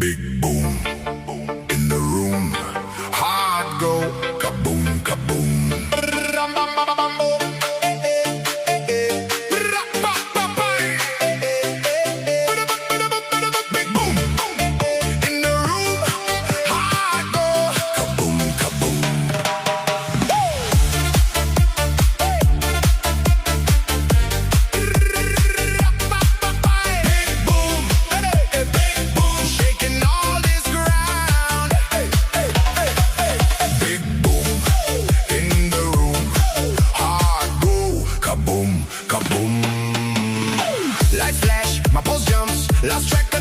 Big boom in the room. Hard go kaboom kaboom. Big boom in the room. Hard go kaboom kaboom. Big boom, shaking all this ground. Big boom in the room. Hard go kaboom kaboom. Lights flash, my pulse jumps, lost track